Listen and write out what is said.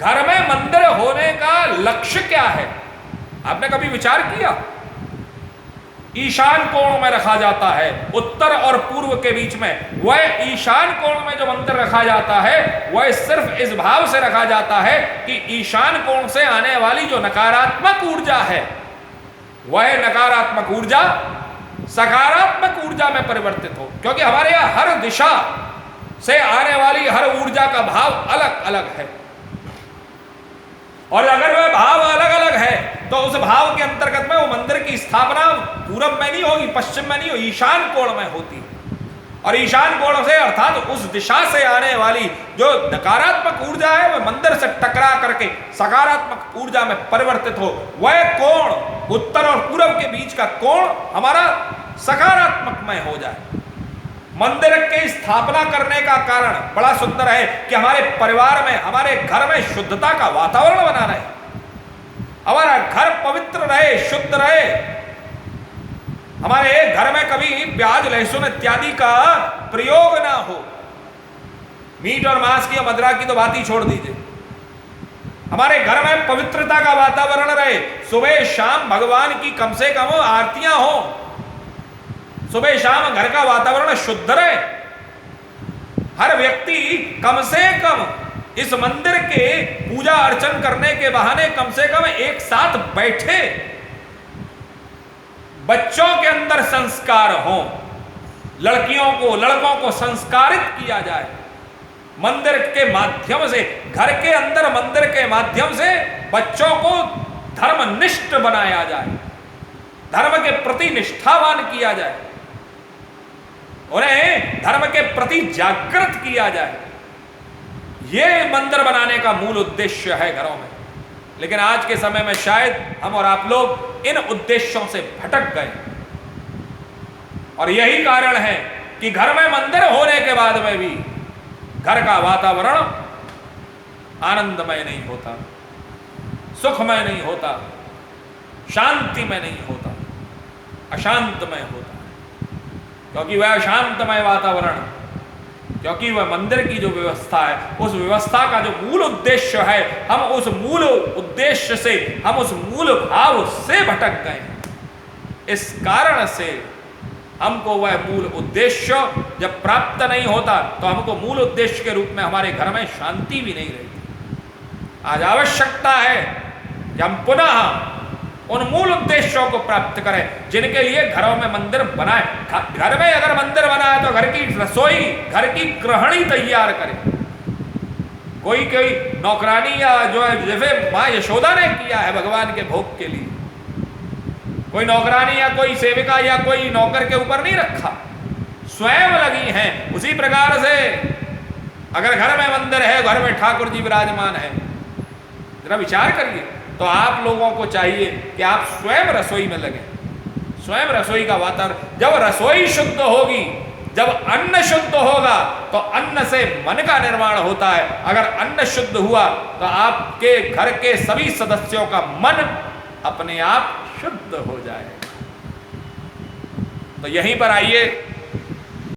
घर में मंदिर होने का लक्ष्य क्या है? आपने कभी विचार किया? ईशान कोण में रखा जाता है, उत्तर और पूर्व के बीच में। वह ईशान कोण में जो मंदिर रखा जाता है वह सिर्फ इस भाव से रखा जाता है कि ईशान कोण से आने वाली जो नकारात्मक ऊर्जा है वह नकारात्मक ऊर्जा सकारात्मक ऊर्जा में परिवर्तित हो। क्योंकि हमारे यहां हर दिशा से आने वाली हर ऊर्जा का भाव अलग अलग है, और अगर वह भाव अलग अलग है तो उस भाव के अंतर्गत में वो मंदिर की स्थापना पूरब में नहीं होगी, पश्चिम में नहीं होगी, ईशान कोण में होती है। और ईशान कोण से अर्थात उस दिशा से आने वाली जो नकारात्मक ऊर्जा है वह मंदिर से टकरा करके सकारात्मक ऊर्जा में परिवर्तित हो। वह कोण, उत्तर और पूरब के बीच का कोण हमारा सकारात्मक में हो जाए। मंदिर की स्थापना करने का कारण बड़ा सुंदर है कि हमारे परिवार में, हमारे घर में शुद्धता का वातावरण बना रहे, हमारा घर पवित्र रहे, शुद्ध रहे। हमारे घर में कभी प्याज लहसुन इत्यादि का प्रयोग ना हो। मीट और मांस की, मदिरा की तो बात ही छोड़ दीजिए। हमारे घर में पवित्रता का वातावरण रहे। सुबह शाम भगवान की कम से कम आरतियां हो, सुबह शाम घर का वातावरण शुद्ध रहे। हर व्यक्ति कम से कम इस मंदिर के पूजा अर्चन करने के बहाने कम से कम एक साथ बैठे। बच्चों के अंदर संस्कार हो, लड़कियों को, लड़कों को संस्कारित किया जाए मंदिर के माध्यम से। घर के अंदर मंदिर के माध्यम से बच्चों को धर्मनिष्ठ बनाया जाए, धर्म के प्रति निष्ठावान किया जाए, उन्हें धर्म के प्रति जागृत किया जाए। यह मंदिर बनाने का मूल उद्देश्य है घरों में। लेकिन आज के समय में शायद हम और आप लोग इन उद्देश्यों से भटक गए, और यही कारण है कि घर में मंदिर होने के बाद में भी घर का वातावरण आनंदमय नहीं होता, सुखमय नहीं होता, शांति में नहीं होता, अशांतमय होता। क्योंकि वह शांतमय वातावरण, क्योंकि वह मंदिर की जो व्यवस्था है, उस व्यवस्था का जो मूल उद्देश्य है, हम उस मूल उद्देश्य से, हम उस मूल भाव से भटक गए हैं। इस कारण से हमको वह मूल उद्देश्य जब प्राप्त नहीं होता तो हमको मूल उद्देश्य के रूप में हमारे घर में शांति भी नहीं रहती। आज आवश्यकता है कि हम पुनः उन मूल उद्देश्यों को प्राप्त करें जिनके लिए घरों में मंदिर बनाए। घर में अगर मंदिर बना है तो घर की रसोई, घर की गृहिणी तैयार करें। कोई नौकरानी या जो है, जैसे माँ यशोदा ने किया है भगवान के भोग के लिए, कोई नौकरानी या कोई सेविका या कोई नौकर के ऊपर नहीं रखा, स्वयं लगी हैं। उसी प्रकार से अगर घर में मंदिर है, घर में ठाकुर जी विराजमान है, जरा विचार करिए। तो आप लोगों को चाहिए कि आप स्वयं रसोई में लगें, स्वयं रसोई का वातावरण। जब रसोई शुद्ध होगी, जब अन्न शुद्ध होगा तो अन्न से मन का निर्माण होता है। अगर अन्न शुद्ध हुआ तो आपके घर के सभी सदस्यों का मन अपने आप शुद्ध हो जाएगा। तो यहीं पर आइए